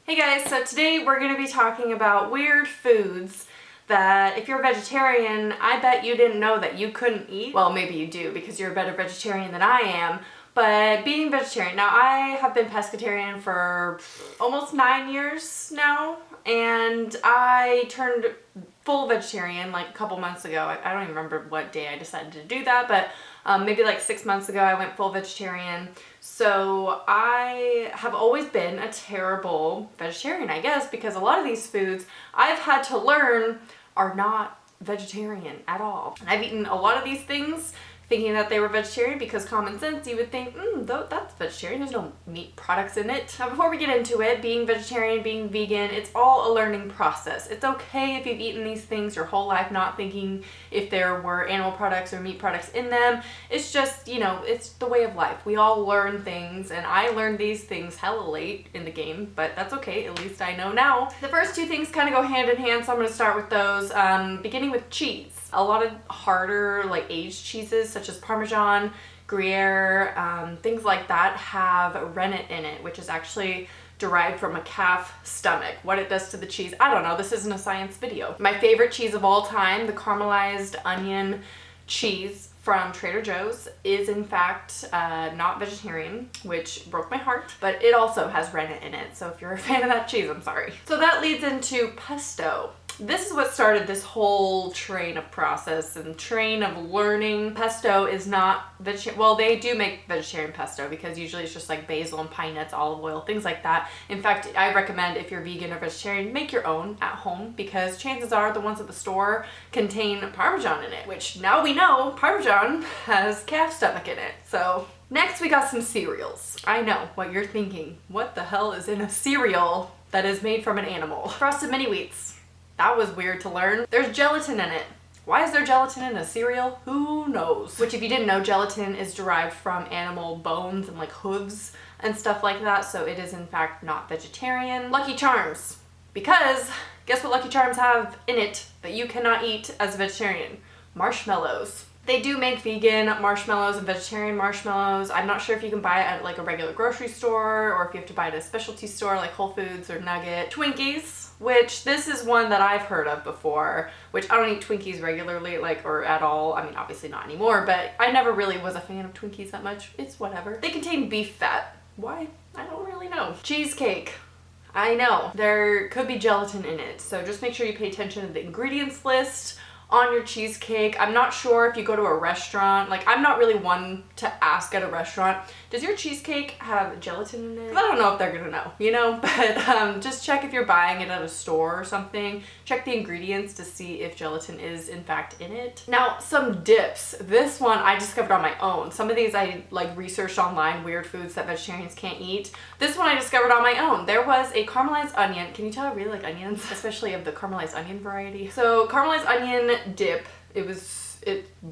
Hey guys, so today we're going to be talking about weird foods that if you're a vegetarian, I bet you didn't know that you couldn't eat. Well, maybe you do because you're a better vegetarian than I am, but being vegetarian, now I have been pescatarian for almost 9 years now, and I turned full vegetarian like a couple months ago. I don't even remember what day I decided to do that, but maybe like 6 months ago I went full vegetarian. So I have always been a terrible vegetarian, I guess, because a lot of these foods I've had to learn are not vegetarian at all. And I've eaten a lot of these things thinking that they were vegetarian because common sense, you would think, that's vegetarian, there's no meat products in it. Now before we get into it, being vegetarian, being vegan, it's all a learning process. It's okay if you've eaten these things your whole life not thinking if there were animal products or meat products in them. It's just, you know, it's the way of life. We all learn things, and I learned these things hella late in the game, but that's okay, at least I know now. The first two things kind of go hand in hand, so I'm going to start with those, beginning with cheese. A lot of harder, like aged cheeses such as Parmesan, Gruyere, things like that have rennet in it, which is actually derived from a calf stomach. What it does to the cheese, I don't know. This isn't a science video. My favorite cheese of all time, the caramelized onion cheese from Trader Joe's, is in fact not vegetarian, which broke my heart, but it also has rennet in it. So if you're a fan of that cheese, I'm sorry. So that leads into pesto. This is what started this whole train of process and train of learning. Pesto is not vegetarian. Well, they do make vegetarian pesto because usually it's just like basil and pine nuts, olive oil, things like that. In fact, I recommend if you're vegan or vegetarian, make your own at home because chances are the ones at the store contain Parmesan in it, which now we know Parmesan has calf stomach in it. So next we got some cereals. I know what you're thinking. What the hell is in a cereal that is made from an animal? Frosted mini wheats. That was weird to learn. There's gelatin in it. Why is there gelatin in a cereal? Who knows? Which, if you didn't know, gelatin is derived from animal bones and like hooves and stuff like that, so it is in fact not vegetarian. Lucky Charms. Because guess what Lucky Charms have in it that you cannot eat as a vegetarian? Marshmallows. They do make vegan marshmallows and vegetarian marshmallows. I'm not sure if you can buy it at like a regular grocery store or if you have to buy it at a specialty store like Whole Foods or Nugget. Twinkies, which this is one that I've heard of before, which I don't eat Twinkies regularly, like, or at all. I mean, obviously not anymore, but I never really was a fan of Twinkies that much. It's whatever. They contain beef fat. Why? I don't really know. Cheesecake. I know. There could be gelatin in it, so just make sure you pay attention to the ingredients list on your cheesecake. I'm not sure if you go to a restaurant, like I'm not really one to ask at a restaurant, does your cheesecake have gelatin in it? I don't know if they're gonna know, you know, but just check if you're buying it at a store or something. Check the ingredients to see if gelatin is in fact in it. Now, some dips. This one I discovered on my own. Some of these I like researched online, weird foods that vegetarians can't eat. This one I discovered on my own. There was a caramelized onion. Can you tell I really like onions? Especially of the caramelized onion variety. So caramelized onion dip. It's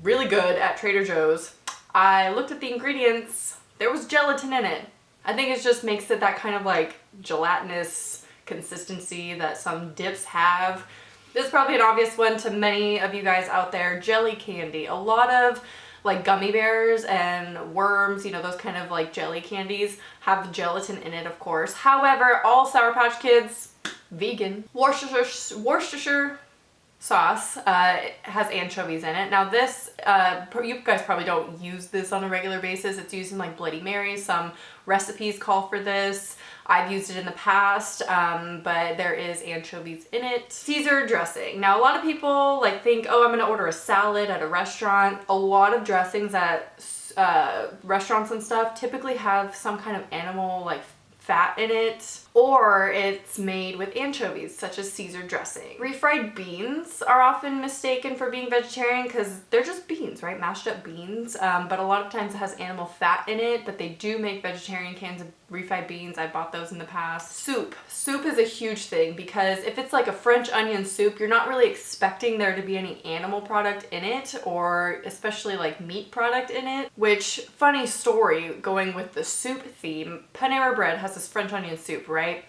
really good at Trader Joe's. I looked at the ingredients. There was gelatin in it. I think it just makes it that kind of like gelatinous consistency that some dips have. This is probably an obvious one to many of you guys out there. Jelly candy. A lot of like gummy bears and worms, you know, those kind of like jelly candies have gelatin in it, of course. However, all Sour Patch Kids, vegan. Worcestershire sauce has anchovies in it. Now this, you guys probably don't use this on a regular basis. It's used in like Bloody Mary. Some recipes call for this. I've used it in the past, but there is anchovies in it. Caesar dressing. Now a lot of people like think, oh, I'm gonna order a salad at a restaurant. A lot of dressings at restaurants and stuff typically have some kind of animal like fat in it, or it's made with anchovies, such as Caesar dressing. Refried beans are often mistaken for being vegetarian because they're just beans, right? Mashed up beans, but a lot of times it has animal fat in it, but they do make vegetarian cans of refried beans. I bought those in the past. Soup. Soup is a huge thing because if it's like a French onion soup, you're not really expecting there to be any animal product in it, or especially like meat product in it, which, funny story, going with the soup theme, Panera Bread has this French onion soup, right?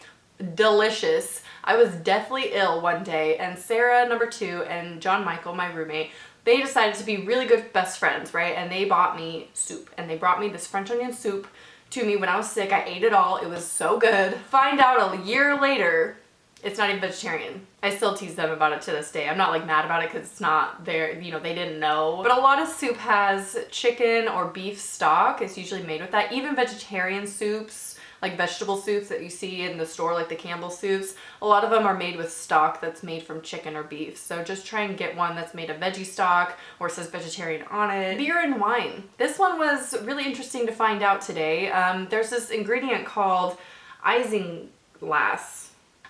Delicious. I was deathly ill one day, and Sarah, number 2, and John Michael, my roommate, they decided to be really good best friends, right? And they bought me soup, and they brought me this French onion soup to me when I was sick. I ate it all. It was so good. Find out a year later, it's not even vegetarian. I still tease them about it to this day. I'm not like mad about it because it's not their, you know, they didn't know. But a lot of soup has chicken or beef stock. It's usually made with that. Even vegetarian soups, like vegetable soups that you see in the store, like the Campbell soups, a lot of them are made with stock that's made from chicken or beef. So just try and get one that's made of veggie stock or says vegetarian on it. Beer and wine. This one was really interesting to find out today. There's this ingredient called isinglass.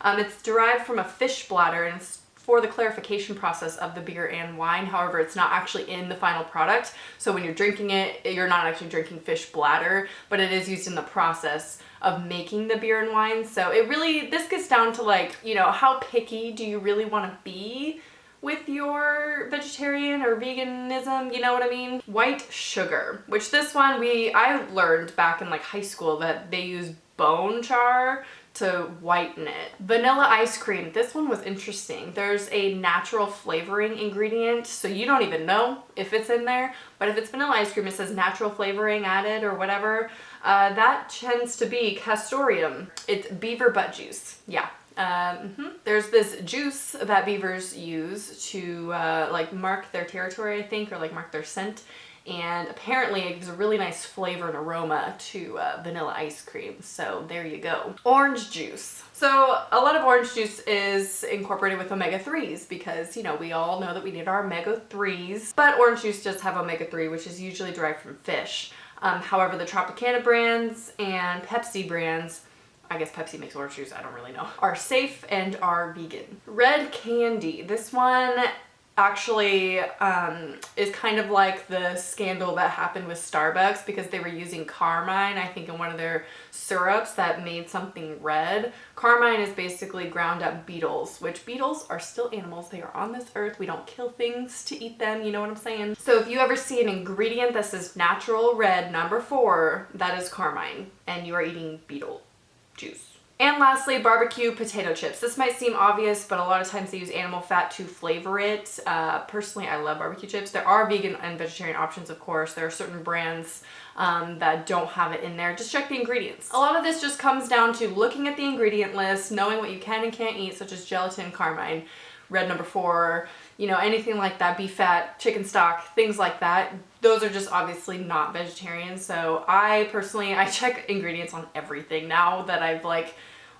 It's derived from a fish bladder and it's for the clarification process of the beer and wine. However, it's not actually in the final product. So when you're drinking it, you're not actually drinking fish bladder, but it is used in the process of making the beer and wine. So it really, this gets down to like, you know, how picky do you really want to be with your vegetarian or veganism, you know what I mean? White sugar, which this one I learned back in like high school that they use bone char to whiten it. Vanilla ice cream. This one was interesting. There's a natural flavoring ingredient, so you don't even know if it's in there, but if it's vanilla ice cream, it says natural flavoring added or whatever. That tends to be castoreum. It's beaver butt juice. Yeah. There's this juice that beavers use to like mark their territory, I think, or like mark their scent. And apparently it gives a really nice flavor and aroma to vanilla ice cream. So there you go. Orange juice. So a lot of orange juice is incorporated with omega-3s because, you know, we all know that we need our omega-3s. But orange juice does have omega-3, which is usually derived from fish. However, the Tropicana brands and Pepsi brands, I guess Pepsi makes orange juice, I don't really know, are safe and are vegan. Red candy. This one actually is kind of like the scandal that happened with Starbucks because they were using carmine, I think, in one of their syrups that made something red. Carmine is basically ground up beetles, which beetles are still animals. They are on this earth. We don't kill things to eat them, you know what I'm saying? So if you ever see an ingredient that says natural red number 4, that is carmine, and you are eating beetle juice. And lastly, barbecue potato chips. This might seem obvious, but a lot of times they use animal fat to flavor it. Personally, I love barbecue chips. There are vegan and vegetarian options, of course. There are certain brands that don't have it in there. Just check the ingredients. A lot of this just comes down to looking at the ingredient list, knowing what you can and can't eat, such as gelatin, carmine, red number 4, you know, anything like that, beef fat, chicken stock, things like that. Those are just obviously not vegetarian. So I check ingredients on everything now that I've like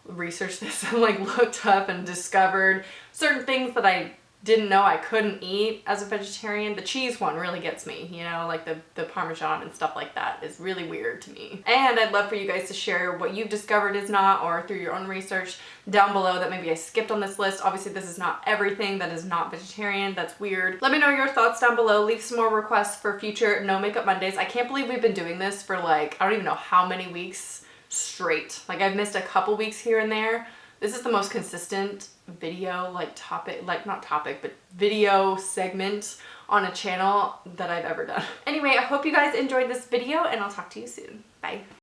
researched this and like looked up and discovered certain things that I didn't know I couldn't eat as a vegetarian. The cheese one really gets me, you know, like the Parmesan and stuff like that is really weird to me. And I'd love for you guys to share what you've discovered is not, or through your own research down below that maybe I skipped on this list. Obviously this is not everything that is not vegetarian. That's weird. Let me know your thoughts down below. Leave some more requests for future No Makeup Mondays. I can't believe we've been doing this for like, I don't even know how many weeks straight. Like I've missed a couple weeks here and there. This is the most consistent video, like video segment on a channel that I've ever done. Anyway, I hope you guys enjoyed this video and I'll talk to you soon. Bye.